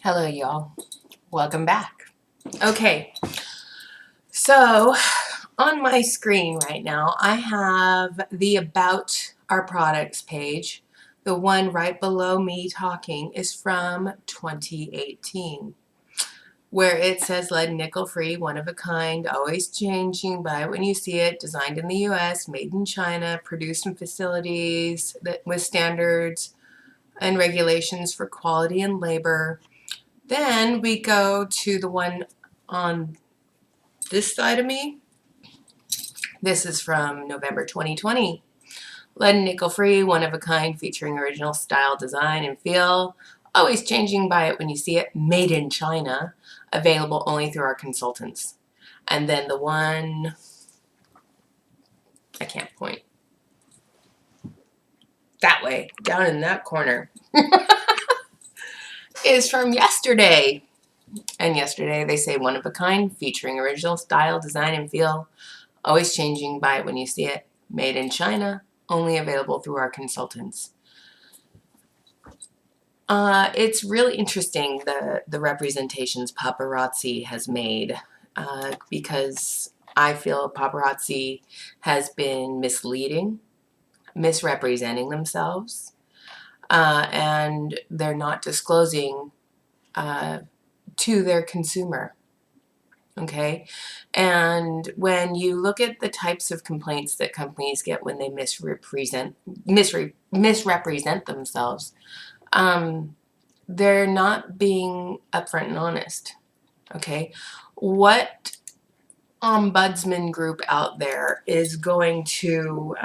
Hello, y'all. Welcome back. Okay, so on my screen right now, I have the About Our Products page. The one right below me talking is from 2018, where it says lead nickel free, one of a kind, always changing, buy it when you see it, designed in the US, made in China, produced in facilities with standards and regulations for quality and labor. Then we go to the one on this side of me. This is from November 2020. Lead and nickel free, one of a kind, featuring original style, design, and feel. Always changing, buy it when you see it. Made in China. Available only through our consultants. And then the one, I can't point, that way, down in that corner, is from yesterday. And yesterday they say one of a kind, featuring original style, design, and feel. Always changing, buy it when you see it. Made in China, only available through our consultants. It's really interesting the representations paparazzi has made because I feel paparazzi has been misleading, misrepresenting themselves, and they're not disclosing to their consumer. Okay, and when you look at the types of complaints that companies get when they misrepresent themselves, they're not being upfront and honest. Okay, what ombudsman group out there is going to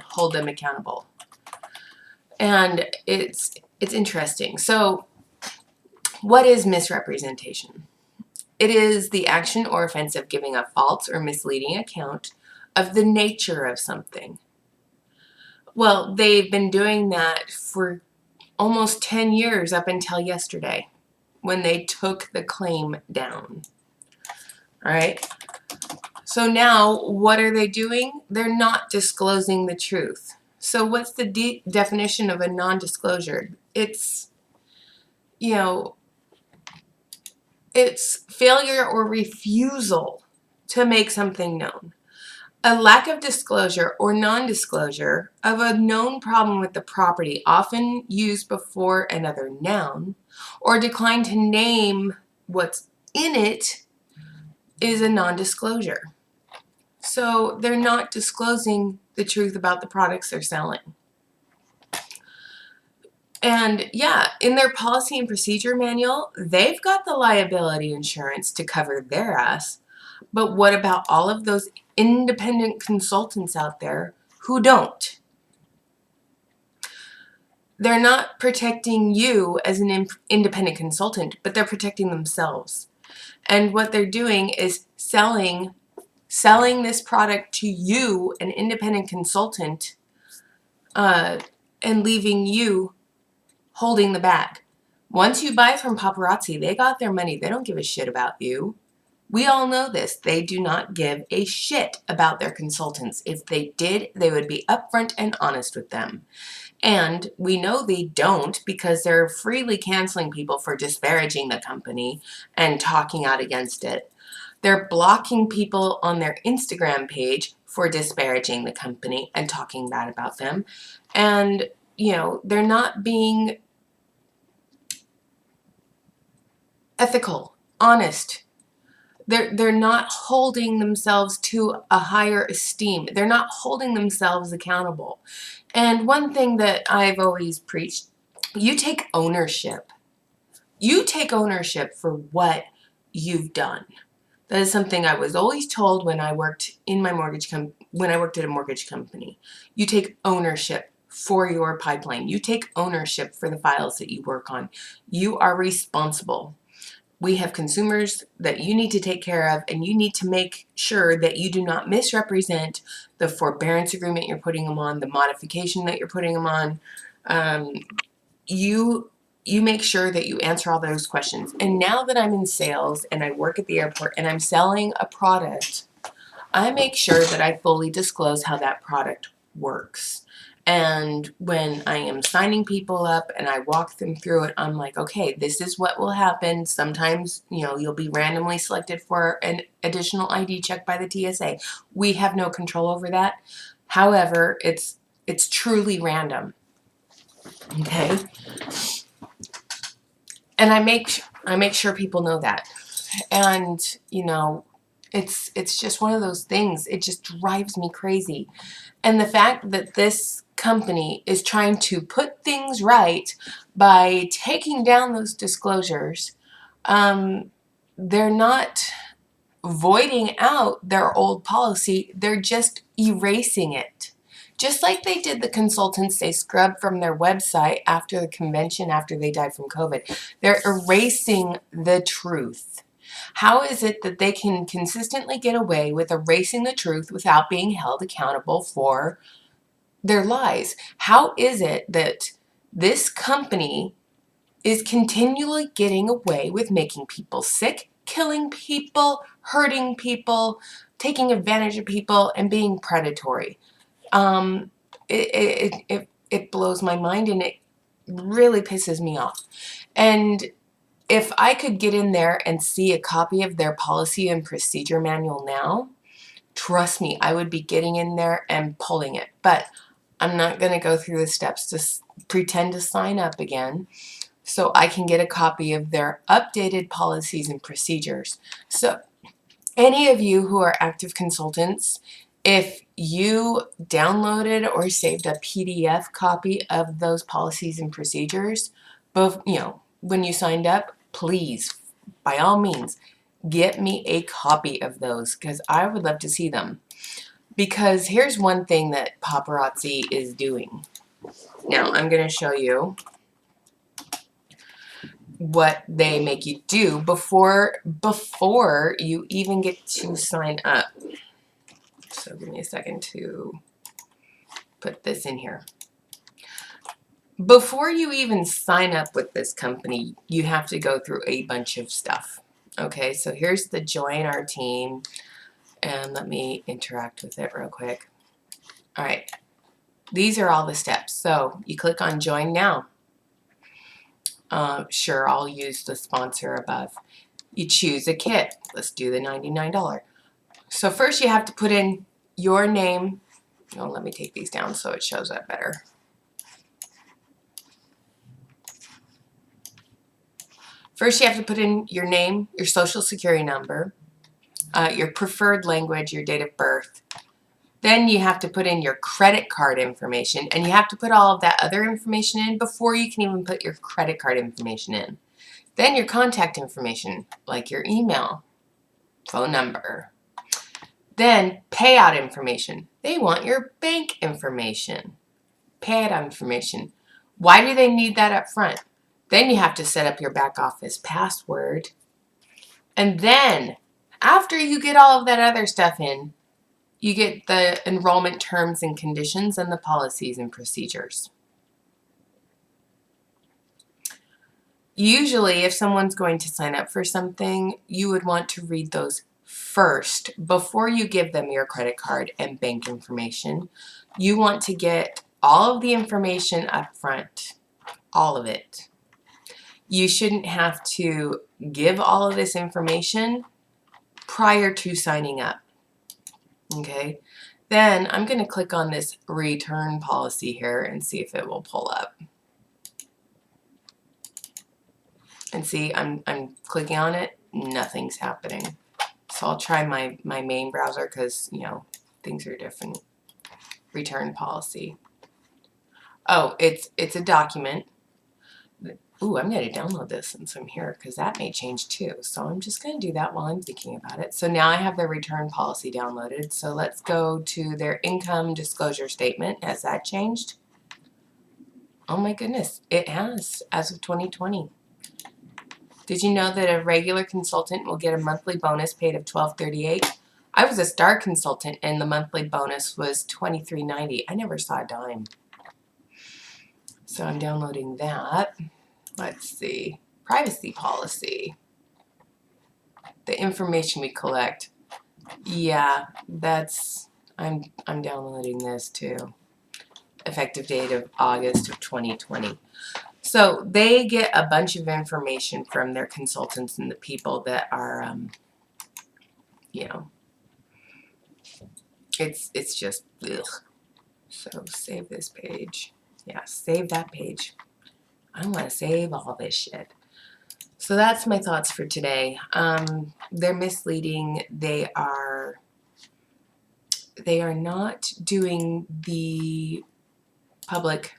hold them accountable? And it's interesting. So, what is misrepresentation? It is the action or offense of giving a false or misleading account of the nature of something. Well, they've been doing that for almost 10 years up until yesterday when they took the claim down. All right. So now what are they doing? They're not disclosing the truth. So what's the definition of a non-disclosure? It's, it's failure or refusal to make something known. A lack of disclosure or non-disclosure of a known problem with the property, often used before another noun, or decline to name what's in it, is a non-disclosure. So they're not disclosing the truth about the products they're selling. And yeah, in their policy and procedure manual, they've got the liability insurance to cover their ass. But what about all of those independent consultants out there who don't? They're not protecting you as an independent consultant, but they're protecting themselves. And what they're doing is selling this product to you, an independent consultant, and leaving you holding the bag. Once you buy from paparazzi, they got their money. They don't give a shit about you. We all know this. They do not give a shit about their consultants. If they did, they would be upfront and honest with them. And we know they don't because they're freely canceling people for disparaging the company and talking out against it. They're blocking people on their Instagram page for disparaging the company and talking bad about them. And, they're not being ethical, honest. They're not holding themselves to a higher esteem. They're not holding themselves accountable. And one thing that I've always preached, you take ownership. You take ownership for what you've done. That is something I was always told when I worked in my when I worked at a mortgage company. You take ownership for your pipeline. You take ownership for the files that you work on. You are responsible. We have consumers that you need to take care of, and you need to make sure that you do not misrepresent the forbearance agreement you're putting them on, the modification that you're putting them on. You make sure that you answer all those questions. And now that I'm in sales and I work at the airport and I'm selling a product, I make sure that I fully disclose how that product works. And when I am signing people up and I walk them through it, I'm like, okay, this is what will happen. Sometimes, you know, you'll be randomly selected for an additional ID check by the TSA. We have no control over that. However, it's truly random. Okay? And I make sure people know that. And, you know, it's just one of those things. It just drives me crazy. And the fact that this company is trying to put things right by taking down those disclosures, they're not voiding out their old policy, they're just erasing it. Just like they did the consultants they scrubbed from their website after the convention, after they died from COVID. They're erasing the truth. How is it that they can consistently get away with erasing the truth without being held accountable for their lies? How is it that this company is continually getting away with making people sick, killing people, hurting people, taking advantage of people, and being predatory? It blows my mind, and it really pisses me off. And if I could get in there and see a copy of their policy and procedure manual now, trust me, I would be getting in there and pulling it. But I'm not going to go through the steps to pretend to sign up again so I can get a copy of their updated policies and procedures. So any of you who are active consultants, if you downloaded or saved a PDF copy of those policies and procedures, both, you know, when you signed up, please, by all means, get me a copy of those because I would love to see them. Because here's one thing that paparazzi is doing. Now, I'm going to show you what they make you do before you even get to sign up. So give me a second to put this in here. Before you even sign up with this company, you have to go through a bunch of stuff. Okay, so here's the join our team, and let me interact with it real quick. All right, these are all the steps. So you click on join now. Sure, I'll use the sponsor above. You choose a kit. Let's do the $99. So first you have to put in your name. Oh, let me take these down so it shows up better. First you have to put in your name, your social security number, your preferred language, your date of birth. Then you have to put in your credit card information, and you have to put all of that other information in before you can even put your credit card information in. Then your contact information, like your email, phone number. Then payout information. They want your bank information. Payout information. Why do they need that up front? Then you have to set up your back office password. And then, after you get all of that other stuff in, you get the enrollment terms and conditions and the policies and procedures. Usually, if someone's going to sign up for something, you would want to read those first before you give them your credit card and bank information. You want to get all of the information up front, all of it. You shouldn't have to give all of this information prior to signing up. Okay, then I'm going to click on this return policy here and see if it will pull up. And see, I'm clicking on it, nothing's happening. So I'll try my main browser because, you know, things are different. Return policy. Oh, it's a document. Ooh, I'm going to download this since I'm here because that may change too. So I'm just going to do that while I'm thinking about it. So now I have their return policy downloaded. So let's go to their income disclosure statement. Has that changed? Oh my goodness, it has as of 2020. Did you know that a regular consultant will get a monthly bonus paid of $12.38? I was a star consultant and the monthly bonus was $23.90. I never saw a dime. So I'm downloading that. Let's see. Privacy policy. The information we collect. Yeah, I'm downloading this too. effective date of August of 2020. So they get a bunch of information from their consultants and the people that are, you know, it's just, ugh. So save this page. Yeah, save that page. I want to save all this shit. So that's my thoughts for today. They're misleading. They are not doing the public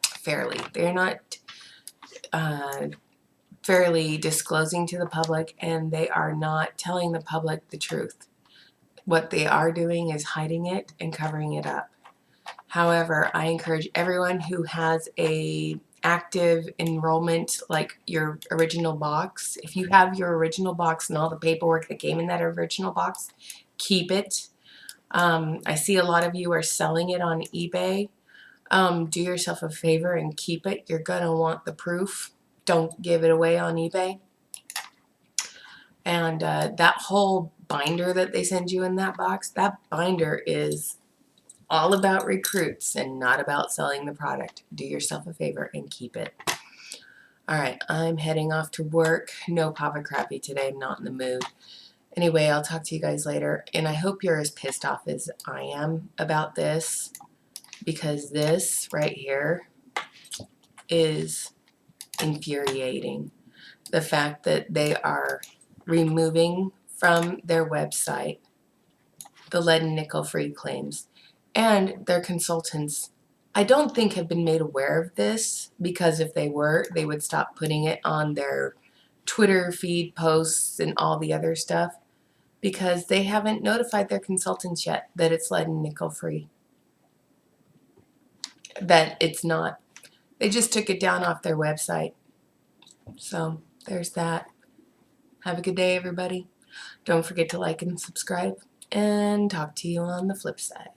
fairly. They're not fairly disclosing to the public, and they are not telling the public the truth. What they are doing is hiding it and covering it up. However, I encourage everyone who has a active enrollment, like your original box, if you have your original box and all the paperwork that came in that original box, keep it. I see a lot of you are selling it on eBay. Do yourself a favor and keep it. You're going to want the proof. Don't give it away on eBay. And that whole binder that they send you in that box, that binder is all about recruits and not about selling the product. Do yourself a favor and keep it. All right, I'm heading off to work. No Papa Crappy today. I'm not in the mood. Anyway, I'll talk to you guys later. And I hope you're as pissed off as I am about this, because this right here is infuriating. The fact that they are removing from their website the lead and nickel free claims, and their consultants, I don't think, have been made aware of this, because if they were, they would stop putting it on their Twitter feed posts and all the other stuff, because they haven't notified their consultants yet that it's lead and nickel free. That it's not. They just took it down off their website. So there's that. Have a good day, everybody. Don't forget to like and subscribe, and talk to you on the flip side.